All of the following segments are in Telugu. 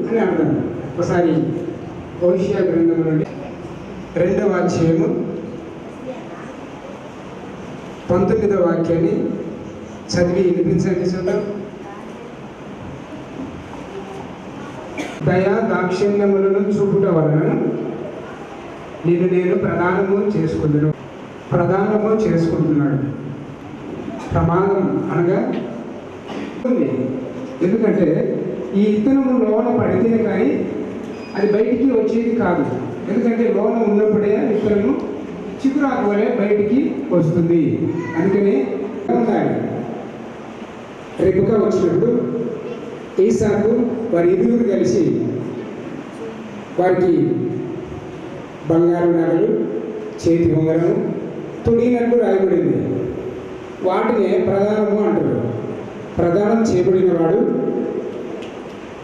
అని అర్థం. ఒకసారి హోషేయ గ్రంథం నుండి 2వ అధ్యాయము 19వ వాక్యాన్ని చదివి వినిపించండి. చూద్దాం. దయా దాక్షిణ్యములను చూపుట వలన నేను ప్రదానము చేసుకుంటున్నాడు. ప్రమాదం అనగా ఎందుకంటే ఈ ఇత్తనము లోన పడితేనే కానీ అది బయటికి వచ్చేది కాదు. ఎందుకంటే లోన ఉన్నప్పుడే ఇత్తనము చిగురాకు వలె బయటికి వస్తుంది. అందుకని రెబెకా వచ్చినప్పుడు ఈసాకు వారి ఇరువురు కలిసి వారికి బంగారు నగలు, చేతి ఉంగరము, తొడిగినట్టు రాయబడింది. వాటినే ప్రధానము అంటారు. ప్రదానం చేయబడిన వాడు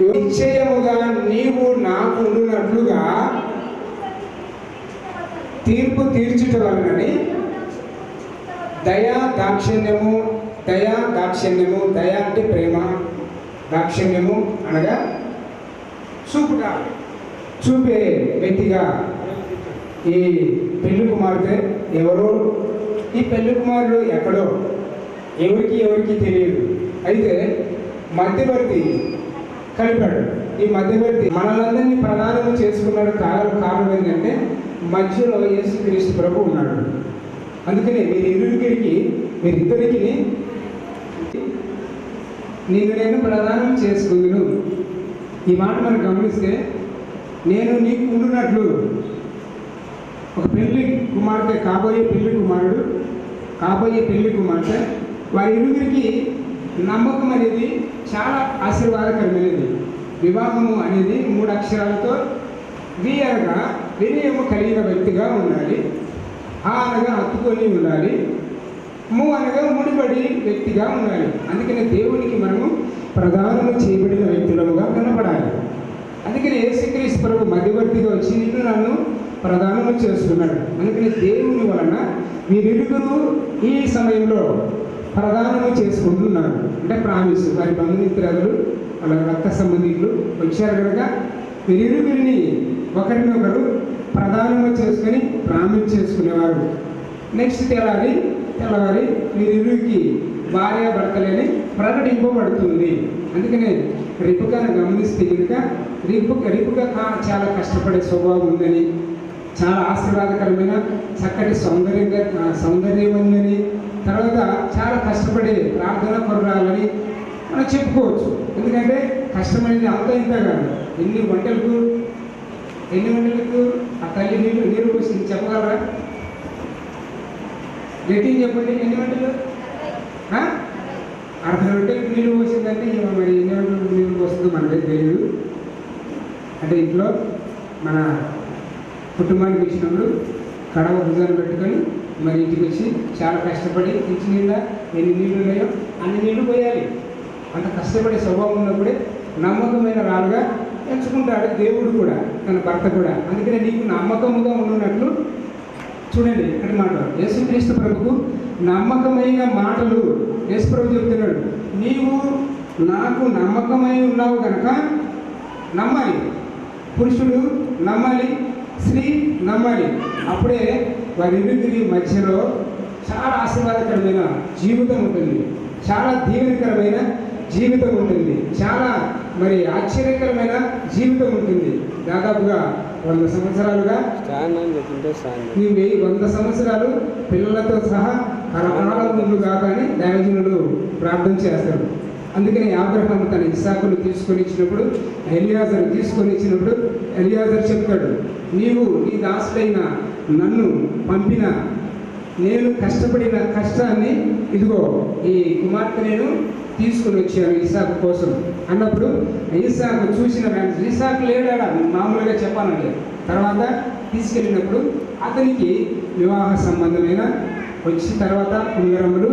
నిశ్చయముగా నీవు నాకు ఉండునట్లుగా తీర్పు తీర్చుట వలనని దయా దాక్షిణ్యము, దయ అంటే ప్రేమ, దాక్షిణ్యము అనగా చూపే వ్యక్తిగా ఈ పెళ్లి కుమార్తె ఎవరో, ఈ పెళ్లి కుమారుడు ఎక్కడో ఎవరికి తెలియదు. అయితే మధ్యవర్తి కలిపాడు. ఈ మధ్యవర్తి మనలందరినీ ప్రదానం చేసుకున్నాడు. కారణం ఏంటంటే మధ్యలో యేసుక్రీస్తు ప్రభు ఉన్నాడు. అందుకని మీరిద్దరికి నేను ప్రదానం చేసుకుందును. ఈ మాట మనం గమనిస్తే నేను నీకు ఉండునట్లు ఒక పెళ్లి కుమార్తె, కాబోయే పెళ్లి కుమార్తె వారి ఇరువురికి నమ్మకం అనేది చాలా ఆశీర్వాదకరమైనది. వివాహము అనేది 3 అక్షరాలతో వి అనగా వినయము కలిగిన వ్యక్తిగా ఉండాలి. ఆ అనగా హత్తుకొని ఉండాలి. ము అనగా ముడిపడి వ్యక్తిగా ఉండాలి. అందుకని దేవునికి మనము ప్రదానము చేయబడిన వ్యక్తులముగా కనపడాలి. అందుకని యేసుక్రీస్తు ప్రభు మధ్యవర్తిగా వచ్చి నన్ను ప్రదానము చేస్తున్నాడు. అందుకని దేవుని వలన వీరిరువురు ఈ సమయంలో ప్రదానము చేసుకుంటున్నారు. అంటే ప్రామిస్, వారి బంధుమిత్రులు వాళ్ళ రక్త సంబంధికులు వచ్చారు కనుక వీరిరువురిని ఒకరినొకరు ప్రదానము చేసుకొని ప్రామిస్ చేసుకునేవారు. నెక్స్ట్ తెల్లవారి వీరిరువురికి భార్యాభర్తలని ప్రకటింపబడుతుంది. అందుకనే రిబెకాను గమనిస్తే కనుక రిబెకా చాలా కష్టపడే స్వభావం ఉందని, చాలా ఆశీర్వాదకరమైన చక్కటి సౌందర్యం ఉందని, తర్వాత చాలా కష్టపడే ప్రార్థన పరురాలని మనం చెప్పుకోవచ్చు. ఎందుకంటే కష్టమైనది అంత ఇంత కాదు. ఎన్ని వంటలకు ఆ తల్లి నీరు పోసి చెప్పగలరా? గట్టిగా చెప్పండి. ఎన్ని వంటలు? 60 గంటలకు నీళ్ళు పోసిందంటే మరి ఎన్ని గంటలకు నీళ్ళు పోస్తుందో మనకే తెలియదు. అంటే ఇంట్లో మన కుటుంబానికి వచ్చినప్పుడు కడవ భుజాన్ని పెట్టుకొని మరి ఇంటికి వచ్చి చాలా కష్టపడి ఇంటి నిండా ఎన్ని నీళ్ళు ఉన్నాయో అన్ని నీళ్లు పోయాలి. అంత కష్టపడే స్వభావం ఉన్నప్పుడే నమ్మకమైన రాలుగా ఎంచుకుంటాడు దేవుడు కూడా, తన భర్త కూడా. అందుకనే నీకు నమ్మకముగా ఉన్నట్లు చూడండి ఇక్కడ మాట యేసుక్రీస్తు ప్రభుకు నమ్మకమైన మాటలు యేసు ప్రభు చెప్తున్నాడు. నీవు నాకు నమ్మకమై ఉన్నావు కనుక నమ్మాలి. పురుషుడు నమ్మాలి, స్త్రీ నమ్మాలి. అప్పుడే వారిరువురి మధ్యలో చాలా ఆశీర్వాదకరమైన జీవితం ఉంటుంది, చాలా దీవెనకరమైన జీవితం ఉంటుంది, చాలా మరి ఆశ్చర్యకరమైన జీవితం ఉంటుంది. దాదాపుగా 100 సంవత్సరాలుగా 100 సంవత్సరాలు పిల్లలతో సహా తరతరాల ముందు కాదని దైవజనులు ప్రార్థన చేస్తారు. అందుకని అబ్రహాము తన ఇస్సాకును తీసుకొని ఇచ్చినప్పుడు, ఎలియాజరు చెప్తాడు, నీవు నీ దాసుడైన నన్ను పంపిన నేను కష్టపడిన కష్టాన్ని ఇదిగో ఈ కుమార్తె నేను తీసుకుని వచ్చాను ఇస్సాకు కోసం అన్నప్పుడు ఇస్సాకు చూసిన ఇస్సాకు లేడా మామూలుగా చెప్పానండి. తర్వాత తీసుకెళ్ళినప్పుడు అతనికి వివాహ సంబంధమైన వచ్చి తర్వాత ఉంగరములు,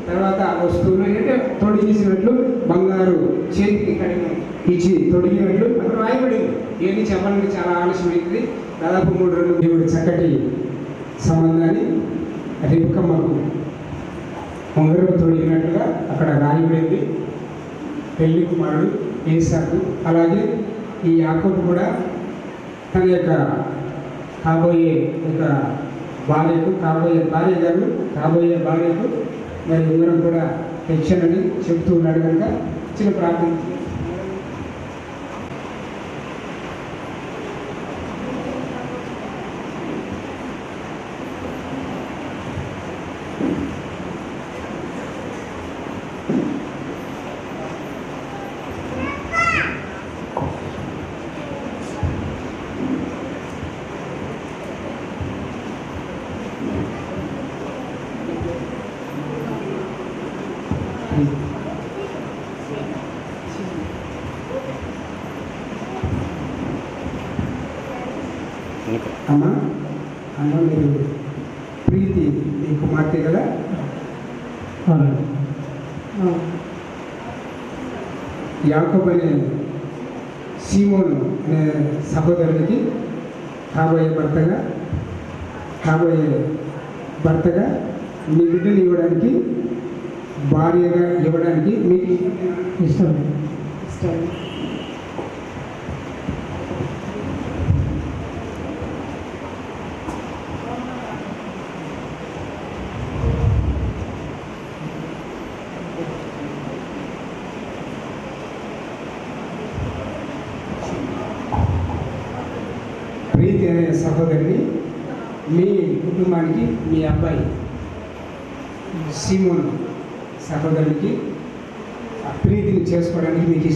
తర్వాత వస్తువులు అంటే తొడిగేసినట్లు బంగారు చేతికి కడిగి ఇచ్చి తొడిగినట్లు అక్కడ రాయబడింది. ఇవన్నీ చెప్పడానికి చాలా ఆలస్యమైంది. దాదాపు 3 రోజులు దేవుడు చక్కటి సంబంధాన్ని రిబెకమ్మకు ఉంగరం తొడిగినట్లుగా అక్కడ రాయబడింది. పెళ్లి కుమారుడు ఈసాకు. అలాగే ఈ యాకోబు కూడా తన యొక్క కాబోయే యొక్క భార్యకు కాబోయే భార్యకు మరి ఉంగరం కూడా తెచ్చానని చెబుతూ ఉన్నాడు కనుక చిన్న ప్రార్థన. అమ్మ మీరు ప్రీతి మీ కుమార్తె కదా? యాకోబు అనే సీమోను అనే సహోదరునికి కాబోయే భర్తగా మీ బిడ్డను ఇవ్వడానికి, భార్యగా ఇవ్వడానికి మీకు ఇష్టం. ప్రీతి అనే సహోదరిని మీ కుటుంబానికి, మీ అబ్బాయి సీమోను సహోదరునికి ప్రీతిని చేసుకోవడానికి మీకు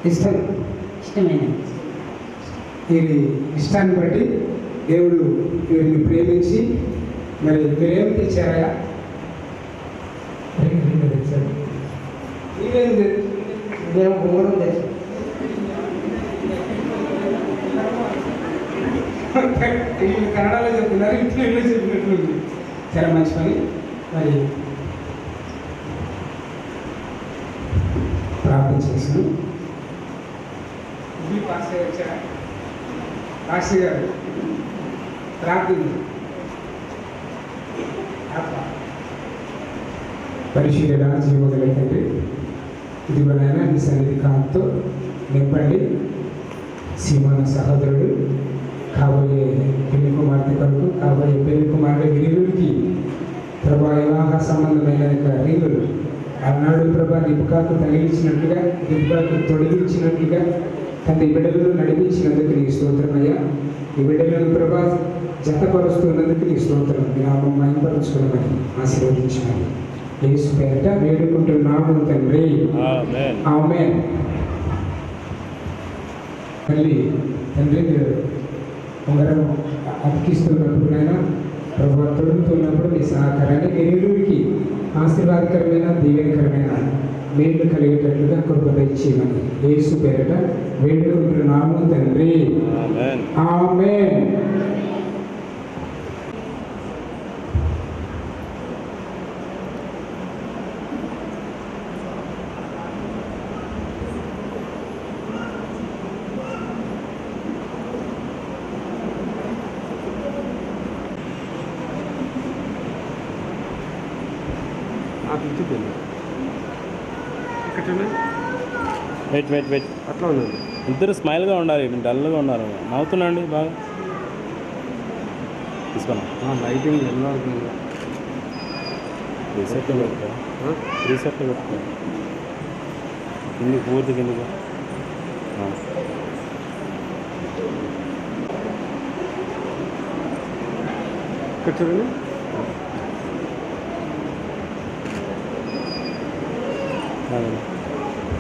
ఇష్టమైన ఈ ఇష్టాన్ని బట్టి దేవుడు వీరిని ప్రేమించి మరి మీరేమి తెచ్చారా? తెచ్చారు. మేము మూడు తెచ్చాం. కన్నడలో చెప్తున్నారు, ఇంట్లో చెప్పినట్లుంది. చాలా మంచి పని. మరి ప్రార్థన చేశాను. పాస్టర్ గారు ప్రార్థన. పరిశీలన జీవగల తండ్రి, ఇదిగోనైనా నీ సన్నిధి కాంతితో నింపండి. సీమాన సహోదరుడు కాబోయే పెళ్లి కుమార్తె కొరకు, కాబోయే పెళ్లి కుమార్తె గిరిలుడికి ప్రభా వివాహ సంబంధమైన రీతులు అన్నాడు ప్రభా రిబ్కాకు తగిలించినట్లుగా, రిబ్కాకు తొలగించినట్లుగా తండ్రి బిడ్డలను నడిపించినందుకు నీ స్తోత్రమయ్యా. ఈ బిడ్డలను ప్రభా జతపరుస్తున్నందుకు నీ స్తోత్రం. నామం మహిమపరుచుకోమని ఆశీర్వదించాలి. యేసు పేరిట వేడుకుంటున్నాము తండ్రి, ఆమేన్. మళ్ళీ తండ్రి ఉంగరం అతికిస్తున్నప్పుడైనా ప్రభు తొడుగుతున్నప్పుడు మీ సహకారాన్ని గిరిలుడికి ఆశీర్వాదకరమైన, దీవెనకరమైన మేలు కలిగేటట్లుగా కృప దయచేయమని యేసు పేరిట వేడుకుంటున్నాము తండ్రి, ఆమేన్. వెయిట్ అట్లా ఉందండి. ఇద్దరు స్మైల్గా ఉండాలి, డల్గా ఉన్నారు. నవ్వుతున్నాండి బాగా. తీసుకున్నా లైటింగ్ ఎలా అవుతుంది? రీసెట్లో పెట్టుకో. కింది పూర్తి కిందిగా ఇక్కడ చూడండి.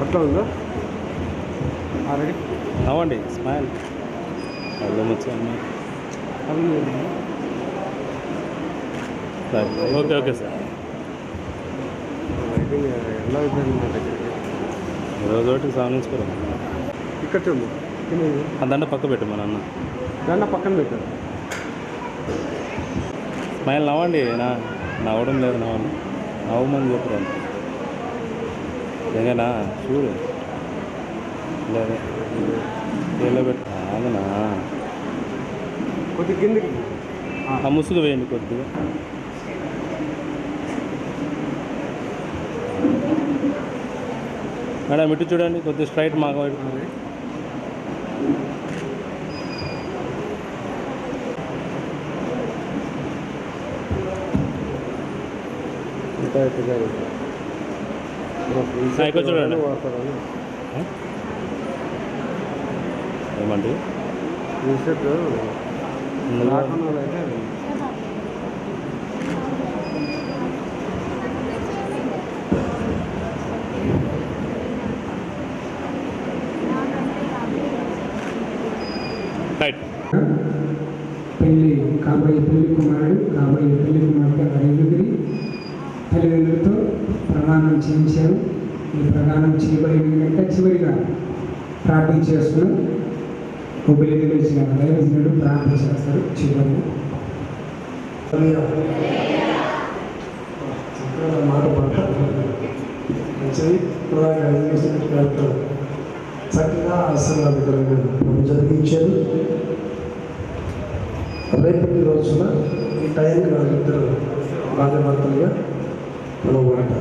అట్లా ఉందా? ఆల్రెడీ అవ్వండి. స్మైల్ అల్లం వచ్చి అమ్మాయి. Okay sir. ఎలా అవుతుంది మా దగ్గరికి? ఈరోజు ఒకటి సాధించుకోరా. ఇక్కడ చూడు, ఆ దండ పక్క పెట్టు. మా నాన్న దండ పక్కన పెట్టారు. స్మైల్ నవ్వండి. నవ్వడం లేదు. నవ్వమని చెప్పురాను. ఏదైనా చూడు. లేదా ఎలా పెట్టు. అవునా? కొద్దిగా కిందికి ఆ ముసుగు వేయండి కొద్దిగా. మేడం ఇటు చూడండి. కొద్దిగా స్ట్రైట్ మాకు ఇక్కడ చూడండి ఏమంటే రైట్ పెళ్లి కాబోయే పెళ్లి కుమారుడు కాబోయే పెళ్లి కుమార్తె ఐదుగురి తల్లిదండ్రులతో ప్రమాణం చేయించారు. ఈ ప్రమాణం చేయబడింది కనుక చివరిగా ప్రార్థన చేస్తున్నాం. ఉపయోగం ఇచ్చిన దైవజనుడు ప్రార్థన చేస్తారు. చివరిగా మాట చక్కగా ఆశీర్వాదకరంగా జరిగించారు. రేపటి రోజున ఈ టైంకి వాళ్ళిద్దరు భార్యాభర్తలుగా మనం మాట.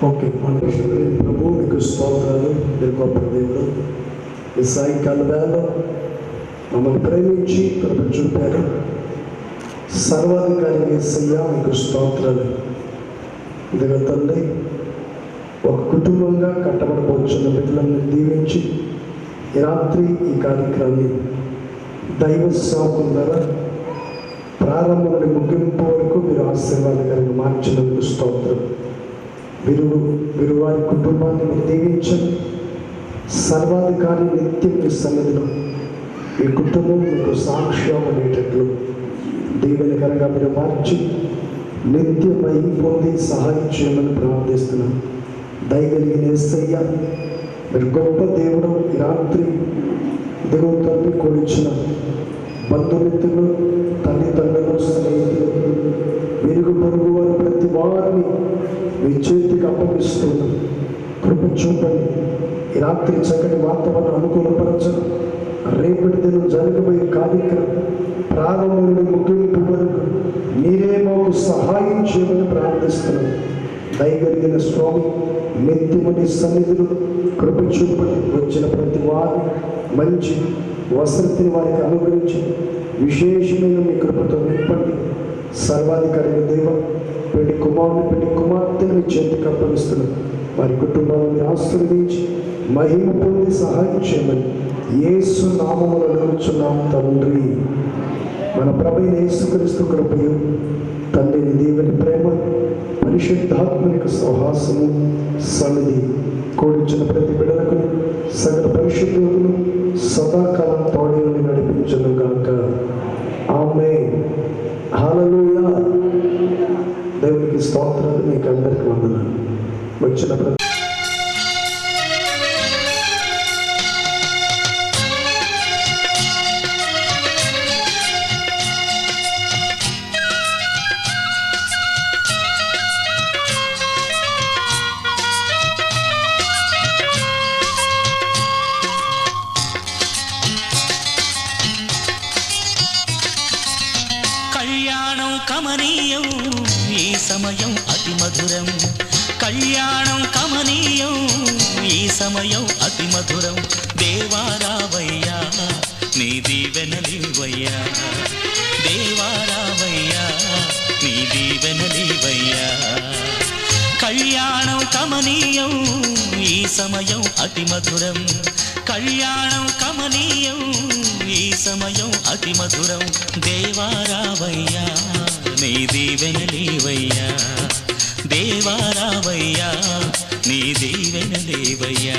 ఓకే, మన ప్రభు మీకు స్తోత్రాలు. మీరు గొప్ప దేవుడు. ఈ సాయంకాల వేళ మమ్మల్ని ప్రేమించి కృప చూపారు. సర్వాధికారి యేసయ్యా మీకు స్తోత్రాలు. ఇదిగో తండ్రి, ఒక కుటుంబంగా కట్టబడబోతున్న బిడ్డలను దీవించి ఈ రాత్రి ఈ కార్యక్రమాన్ని దైవ సేవకుల ద్వారా ప్రారంభం నుండి ముగింపు వరకు మీరు ఆశీర్వాదకరంగా మార్చినందుకు స్తోత్రం. వీరు వారి కుటుంబాన్ని మీరు దీవించండి. సర్వాధికారి నిత్యం మీ సన్నిధిలో ఈ కుటుంబం మీకు సాక్ష్యం అనేటట్లు దీవెనకరంగా మీరు మార్చి నిత్యమై పొంది సహాయం చేయమని ప్రార్థిస్తున్నాం. దయగలిగిన యేసయ్య, మీరు గొప్ప దేవుడు. ఈ రాత్రి దిగువతోటి కూడిచిన బంధుమిత్రులు, తల్లిదండ్రులు, స్నేహితులు, వెలుగు పొరుగు వారు ప్రతి వారిని మీ చేతికి అప్పగిస్తున్నాం. కృప చూపండి. ఈ రాత్రి చక్కటి వాతావరణం అనుకూలపరచండి. రేపటి దినం జరగబోయే కార్యక్రమం ప్రారంభం నుండి ముగింపు వరకు మీరే మాకు సహాయం చేయమని ప్రార్థిస్తున్నాం. దయగలిగిన స్వామి, నిత్యముని సన్నిధులు కృప చూపండి. వచ్చిన ప్రతి వారిని మంచి వసతిని వారికి అనుగ్రహించి విశేషమైన మీ కృపతో నింపండి. సర్వాధికారి దేవ, పెళ్లి కుమారుని పెళ్లి కుమార్తెను మీ చేతికి అప్పగిస్తున్నాం. వారి కుటుంబాలను ఆశీర్వదించి మహిమ పొంది సహాయం చేయమని యేసు నామములో అడుగుచున్నాం తండ్రి. మన ప్రభువైన యేసుక్రీస్తు కృపయు, తండ్రిని దేవుని ప్రేమ, పరిశుద్ధాత్మనిక సహవాసము సన్నిధి కూడించిన ప్రతి బిడ్డలకు సకల పరిశుద్ధులను సదాకాలం తోడేని నడిపించును గాక. ఆమేన్. హల్లెలూయా. దేవునికి స్తోత్రాలు. మీకు అందరికీ వందనాలు. వచ్చిన ప్రతి కళ్యాణం కమనీయం, ఈ సమయం అతి మధురం. కళ్యాణం కమనీయం, ఈ సమయం అతి మధురం. దేవారావయ్యా నీ దీవెనలివయ్యా, దేవారావయ్యా నీ దీవెనలివయ్యా. కళ్యాణం కమనీయం, ఈ సమయం అతి మధురం. కళ్యాణం కమనీయం, ఈ సమయం అతి మధురం. దేవారావయ్యా నీ దీవెనలివయ్యా, దేవారావయ్యా నీ దీవెనలివయ్యా.